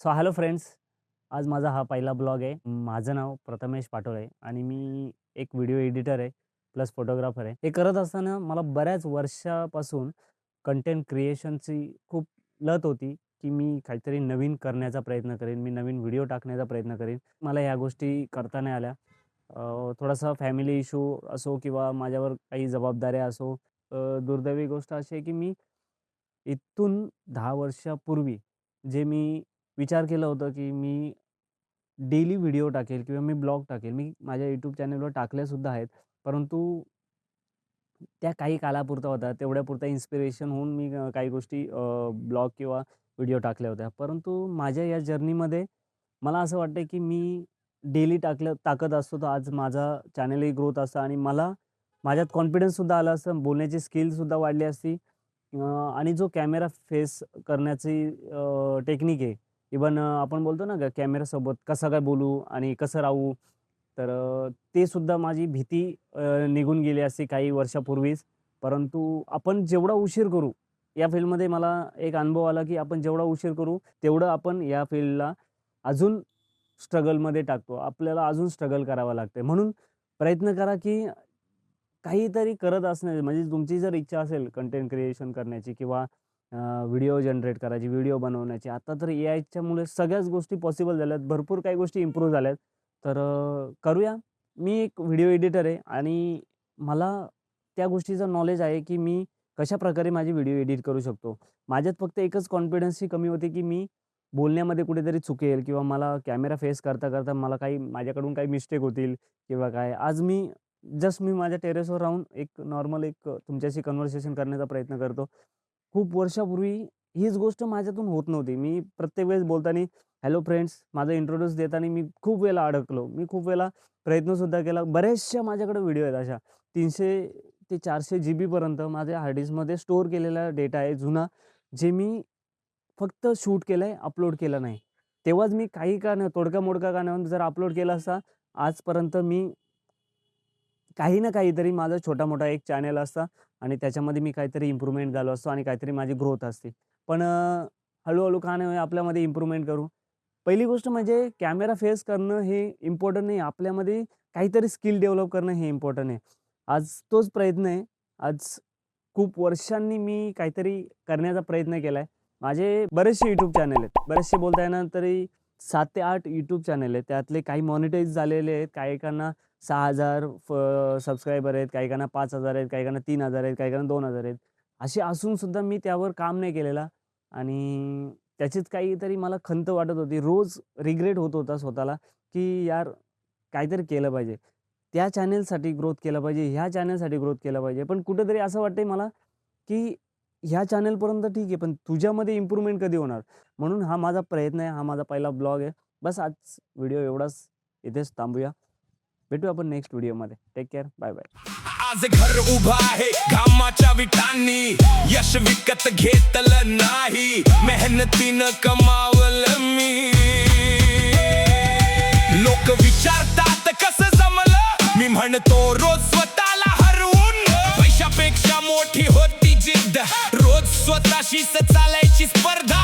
So hello friends, आज माझा हा पहिला ब्लॉग आहे. माझं नाव प्रथमेश पाटोळे आणि मी एक व्हिडिओ एडिटर आहे, प्लस फोटोग्राफर आहे. हे करत असताना मला बऱ्याच वर्षापासून कंटेंट क्रिएशनची खूप लत होती, की मी काहीतरी नवीन करण्याचा प्रयत्न करेन, मी नवीन व्हिडिओ टाकण्याचा प्रयत्न करेन. मला ह्या गोष्टी करता नाही आल्या. थोडासा फॅमिली इश्यू असो किंवा माझ्यावर काही जबाबदाऱ्या असो. दुर्दैवी गोष्ट अशी आहे, की मी इथून 10 वर्षापूर्वी जे मी विचार केलं होतं, की मी डेली व्हिडिओ टाकेल किंवा मी ब्लॉग टाकेल. मी माझ्या YouTube चॅनलवर टाकल्यासुद्धा आहेत. परंतु त्या काही कालापुरता होत्या. तेवढ्यापुरता इन्स्पिरेशन होऊन मी काही गोष्टी ब्लॉग किंवा व्हिडिओ टाकल्या होत्या. परंतु माझ्या या जर्नीमध्ये मला असं वाटतंय, की मी डेली टाकत असतो, तर आज माझा चॅनलही ग्रोथ असता आणि मला माझ्यात कॉन्फिडन्ससुद्धा आला असता. बोलण्याची स्किलसुद्धा वाढली असती. आणि जो कॅमेरा फेस करण्याची टेक्निक आहे. इव्हन आपण बोलतो ना, कॅमेरासोबत कसं काय बोलू आणि कसं राहू. तर ते सुद्धा माझी भीती निघून गेली असती काही वर्षापूर्वीच. परंतु आपण जेवढा उशीर करू, या फील्डमध्ये मला एक अनुभव आला, की आपण जेवढा उशीर करू, तेवढं आपण या फील्डला अजून स्ट्रगलमध्ये टाकतो. आपल्याला अजून स्ट्रगल करावं लागते. म्हणून प्रयत्न करा, की काहीतरी करत असणं म्हणजे तुमची जर इच्छा असेल कंटेंट क्रिएशन करण्याची किंवा व्हिडिओ जनरेट करायची, व्हिडिओ बनवण्याची. आता तर एआयच्यामुळे सगळ्याच गोष्टी पॉसिबल झाल्यात. भरपूर काही गोष्टी इम्प्रूव्ह झाल्यात. तर करूया. मी एक व्हिडिओ एडिटर आहे आणि मला त्या गोष्टीचं नॉलेज आहे, की मी कशाप्रकारे माझी व्हिडिओ एडिट करू शकतो. माझ्यात फक्त एकच कॉन्फिडन्स ही कमी होती, की मी बोलण्यामध्ये कुठेतरी चुकेल किंवा मला कॅमेरा फेस करता मला काही माझ्याकडून काही मिस्टेक होतील किंवा काय. आज मी माझ्या टेरेसवर राहून एक नॉर्मल तुमच्याशी कन्व्हर्सेशन करण्याचा प्रयत्न करतो. खूप वर्षापूर्वी हीच गोष्ट माझ्यातून होत नव्हती. मी प्रत्येक वेळेस बोलताना हॅलो फ्रेंड्स माझं इंट्रोड्यूस देताना मी खूप वेळेला अडकलो. मी खूप वेळेला प्रयत्नसुद्धा केला. बऱ्याचशा माझ्याकडे व्हिडिओ आहेत अशा 300 ते 400 जीबीपर्यंत माझ्या हार्ड डिस्कमध्ये स्टोअर केलेला डेटा आहे जुना, जे मी फक्त शूट केलंय, अपलोड केलं नाही. तेव्हाच मी काही का न तोडका-मोडका का न जर अपलोड केला असता, आजपर्यंत मी काही ना काहीतरी माझा छोटा-मोठा एक चॅनल असता आणि त्याच्यामध्ये मी काहीतरी इम्प्रूव्हमेंट झालो असतो आणि काहीतरी माझी ग्रोथ असते. पण हळू-हळू का नाही आपल्यामध्ये इम्प्रूव्हमेंट करू. पहिली गोष्ट म्हणजे कॅमेरा फेस करणं हे इम्पोर्टंट नाही. आपल्यामध्ये काहीतरी स्किल डेव्हलप करणं हे इम्पोर्टंट आहे. आज तोच प्रयत्न आहे. आज खूप वर्षांनी मी काहीतरी करण्याचा प्रयत्न केलाय. माझे बरेचसे YouTube चॅनल आहेत. बरेचसे बोलता येणार तरी 7 ते 8 YouTube चॅनल आहेत. त्यातले काही मॉनिटाईज झालेले आहेत. काहीकांना 6,000 सबस्क्रायबर आहेत, काहीकांना 5,000 आहेत, काहीकांना 3,000 आहेत, काहीकांना 2,000 आहेत. असे असून सुद्धा मी त्यावर काम नाही केलेला आणि त्याचीच काहीतरी मला खंत वाटत होती. रोज रिग्रेट होत होता स्वतःला, की यार काहीतरी केलं पाहिजे. त्या चॅनलसाठी ग्रोथ केलं पाहिजे, ह्या चॅनलसाठी ग्रोथ केलं पाहिजे. पण कुठेतरी असं वाटतंय मला, की ह्या चॅनलपर्यंत ठीक आहे, पण तुझ्यामध्ये इम्प्रूव्हमेंट कधी होणार? म्हणून हा माझा प्रयत्न आहे. हा माझा पहिला ब्लॉग आहे. बस आज व्हिडिओ एवढाच. इथेच थांबूया. भेटू आपण नेक्स्ट व्हिडिओमध्ये. Take care. Bye bye. आज घर उभा आहे घामाच्या विटांनी, यश विकत घेतलं नाही, मेहनतीनं कमावलं मी. लोक विचारतात कसं जमलं, मी म्हणतो रोज स्वतःला हरवून. पैशापेक्षा मोठी होती जिद्द, रोज स्वतःशीच चालायची स्पर्धा.